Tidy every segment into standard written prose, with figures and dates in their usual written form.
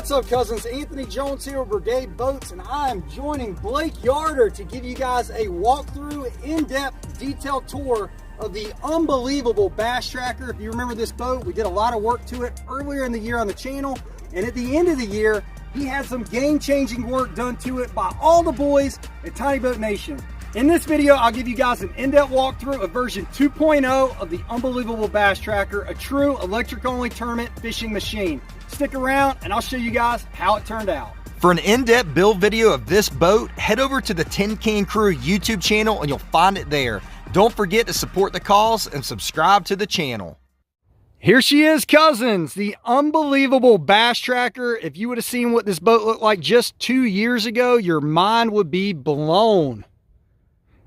What's up, cousins? Anthony Jones here with Brigade Boats, and I am joining Blake Yarder to give you guys a walkthrough, in-depth, detailed tour of the unbelievable Bass Tracker. If you remember this boat, we did a lot of work to it earlier in the year on the channel, and at the end of the year, he had some game-changing work done to it by all the boys at Tiny Boat Nation. In this video, I'll give you guys an in-depth walkthrough of version 2.0 of the unbelievable Bass Tracker, a true electric-only tournament fishing machine. Stick around and I'll show you guys how it turned out. For an in-depth build video of this boat, head over to the Tin Can Crew YouTube channel and you'll find it there. Don't forget to support the cause and subscribe to the channel. Here she is, cousins, the unbelievable Bass Tracker. If you would have seen what this boat looked like just 2 years ago, your mind would be blown.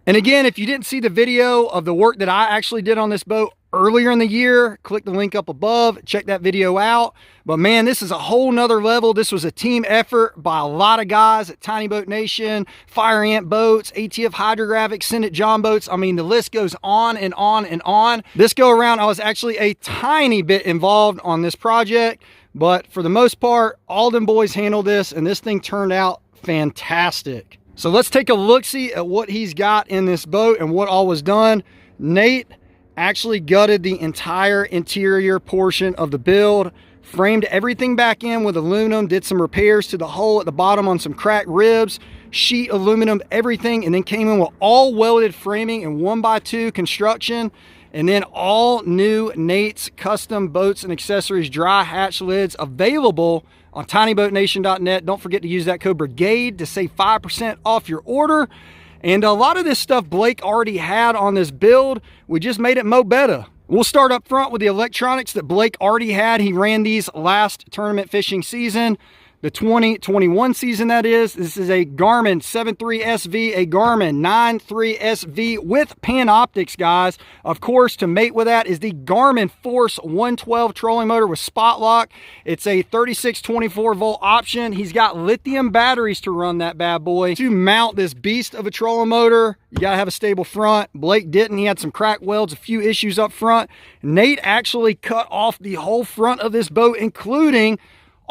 And again, if you didn't see the video of the work that I actually did on this boat earlier in the year, click the link up above, check that video out. But man, this is a whole nother level. This was a team effort by a lot of guys at Tiny Boat Nation, Fire Ant Boats, ATF Hydrographic, Senate John Boats. I mean, the list goes on and on and on. This go around, I was actually a tiny bit involved on this project, but for the most part, all them boys handled this and this thing turned out fantastic. So let's take a look-see at what he's got in this boat and what all was done. Nate actually gutted the entire interior portion of the build, framed everything back in with aluminum, did some repairs to the hole at the bottom on some cracked ribs, sheet aluminum, everything, and then came in with all welded framing and 1x2 construction, and then all new Nate's custom boats and accessories dry hatch lids available on tinyboatnation.net. Don't forget to use that code BRIGADE to save 5% off your order. And a lot of this stuff Blake already had on this build. We just made it mo better. We'll start up front with the electronics that Blake already had. He ran these last tournament fishing season, the 2021 season that is. This is a Garmin 7.3 SV, a Garmin 9.3 SV with Panoptics, guys. Of course, to mate with that is the Garmin Force 112 trolling motor with spot lock. It's a 36 24 volt option. He's got lithium batteries to run that bad boy. To mount this beast of a trolling motor, you gotta have a stable front. Blake didn't. He had some cracked welds, a few issues up front. Nate actually cut off the whole front of this boat, including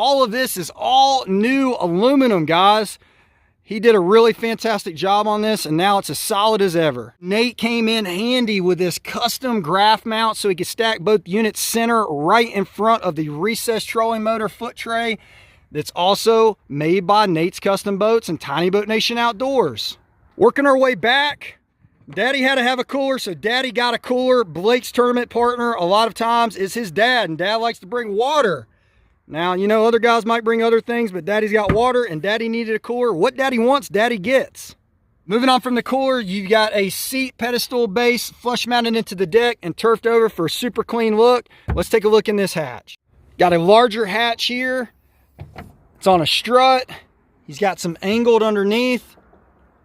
all of this is all new aluminum, guys. He did a really fantastic job on this, and now it's as solid as ever. Nate came in handy with this custom graph mount so he could stack both units center right in front of the recessed trolling motor foot tray that's also made by Nate's Custom Boats and Tiny Boat Nation Outdoors. Working our way back, Daddy had to have a cooler, so Daddy got a cooler. Blake's tournament partner a lot of times is his dad, and Dad likes to bring water. Now, you know, other guys might bring other things, but Daddy's got water and Daddy needed a cooler. What Daddy wants, Daddy gets. Moving on from the cooler, you got a seat pedestal base flush mounted into the deck and turfed over for a super clean look. Let's take a look in this hatch. Got a larger hatch here. It's on a strut. He's got some angled underneath,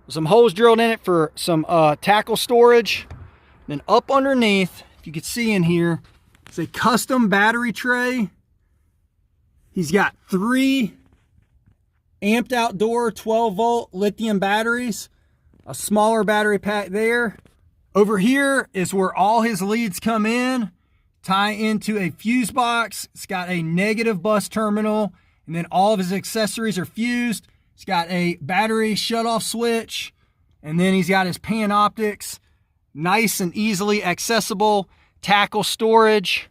some holes drilled in it for some tackle storage. Then up underneath, if you could see in here, it's a custom battery tray. He's got 3 amped outdoor 12 volt lithium batteries, a smaller battery pack there. Over here is where all his leads come in, tie into a fuse box. It's got a negative bus terminal, and then all of his accessories are fused. It's got a battery shutoff switch, and then he's got his Panoptics, nice and easily accessible tackle storage.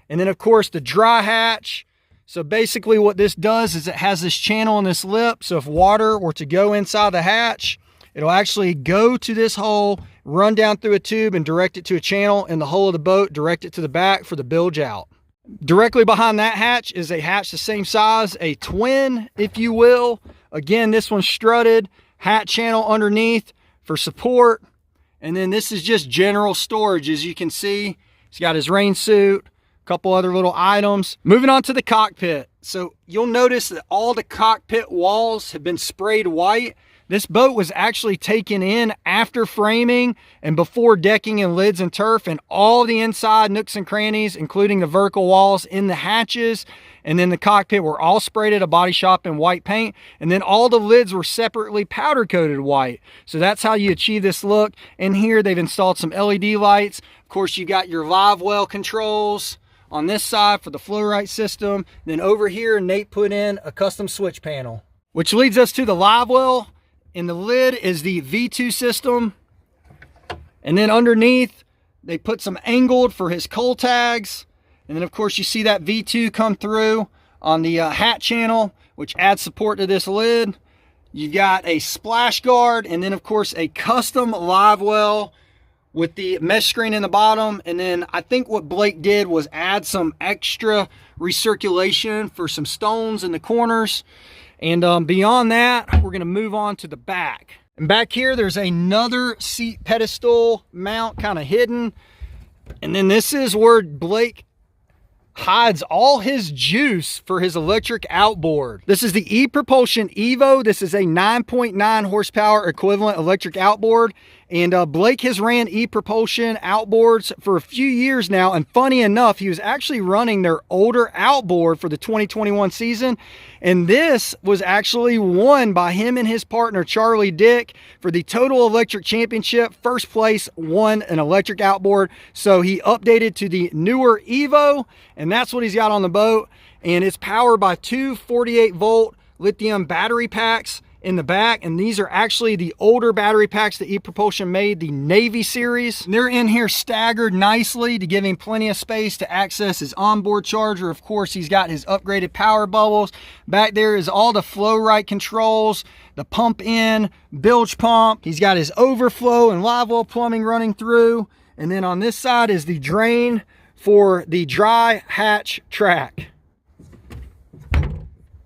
And then of course the dry hatch. So basically what this does is it has this channel in this lip. So if water were to go inside the hatch, it'll actually go to this hole, run down through a tube and direct it to a channel in the hull of the boat, direct it to the back for the bilge out. Directly behind that hatch is a hatch the same size, a twin, if you will. Again, this one's strutted, hat channel underneath for support. And then this is just general storage. As you can see, he's got his rain suit, couple other little items. Moving on to the cockpit. So you'll notice that all the cockpit walls have been sprayed white. This boat was actually taken in after framing and before decking and lids and turf, and all the inside nooks and crannies, including the vertical walls in the hatches and then the cockpit, were all sprayed at a body shop in white paint, and then all the lids were separately powder coated white. So that's how you achieve this look. And here they've installed some LED lights. Of course, you got your live well controls on this side for the flow right system. Then over here, Nate put in a custom switch panel, which leads us to the live well. And the lid is the V2 system. And then underneath, they put some angled for his coal tags. And then of course you see that V2 come through on the hat channel, which adds support to this lid. You got a splash guard, and then of course a custom live well with the mesh screen in the bottom. And then I think what Blake did was add some extra recirculation for some stones in the corners. And beyond that, we're gonna move on to the back. And back here, there's another seat pedestal mount kind of hidden. And then this is where Blake hides all his juice for his electric outboard. This is the ePropulsion Evo. This is a 9.9 horsepower equivalent electric outboard. And Blake has ran ePropulsion outboards for a few years now. And funny enough, he was actually running their older outboard for the 2021 season. And this was actually won by him and his partner, Charlie Dick, for the Total Electric Championship. First place won an electric outboard. So he updated to the newer Evo, and that's what he's got on the boat. And it's powered by two 48-volt lithium battery packs in the back, and these are actually the older battery packs that ePropulsion made, the Navy series. And they're in here staggered nicely to give him plenty of space to access his onboard charger. Of course, he's got his upgraded power bubbles. Back there is all the flow right controls, the pump in, bilge pump. He's got his overflow and live well plumbing running through. And then on this side is the drain for the dry hatch track.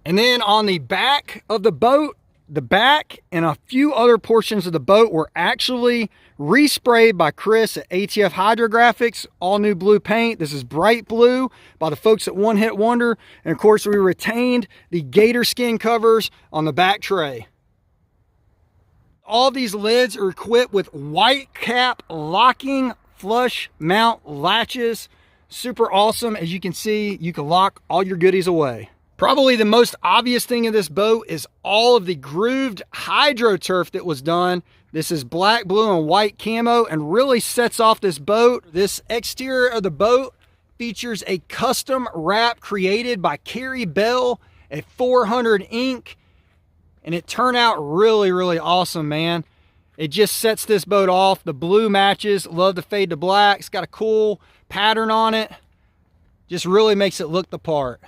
And then on the back of the boat, the back and a few other portions of the boat were actually resprayed by Chris at ATF Hydrographics, all new blue paint. This is bright blue by the folks at One Hit Wonder. And of course, we retained the gator skin covers on the back tray. All these lids are equipped with white cap locking flush mount latches. Super awesome. As you can see, you can lock all your goodies away. Probably the most obvious thing of this boat is all of the grooved Hydroturf that was done. This is black, blue, and white camo and really sets off this boat. This exterior of the boat features a custom wrap created by Carrie Bell at 400 Inc. And it turned out really, really awesome, man. It just sets this boat off. The blue matches, love the fade to black. It's got a cool pattern on it. Just really makes it look the part.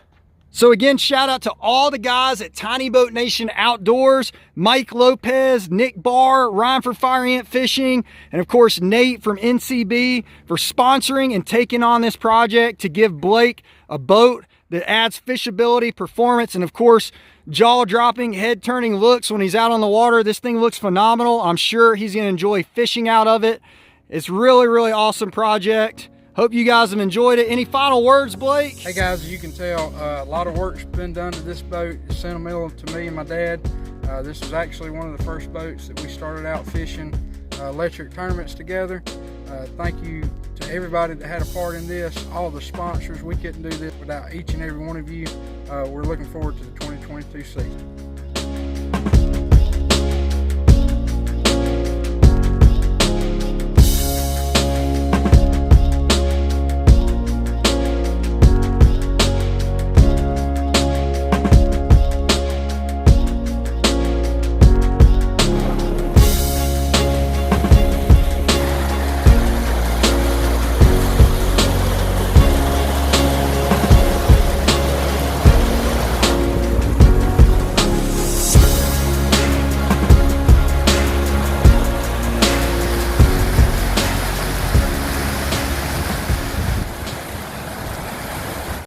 So again, shout out to all the guys at Tiny Boat Nation Outdoors, Mike Lopez, Nick Barr, Ryan for Fire Ant Fishing, and of course Nate from NCB for sponsoring and taking on this project to give Blake a boat that adds fishability, performance, and of course jaw-dropping, head-turning looks when he's out on the water. This thing looks phenomenal. I'm sure he's going to enjoy fishing out of it. It's really, really awesome project. Hope you guys have enjoyed it. Any final words, Blake? Hey guys, as you can tell, a lot of work's been done to this boat. It's sentimental to me and my dad. This was actually one of the first boats that we started out fishing electric tournaments together. Thank you to everybody that had a part in this, all the sponsors. We couldn't do this without each and every one of you. We're looking forward to the 2022 season.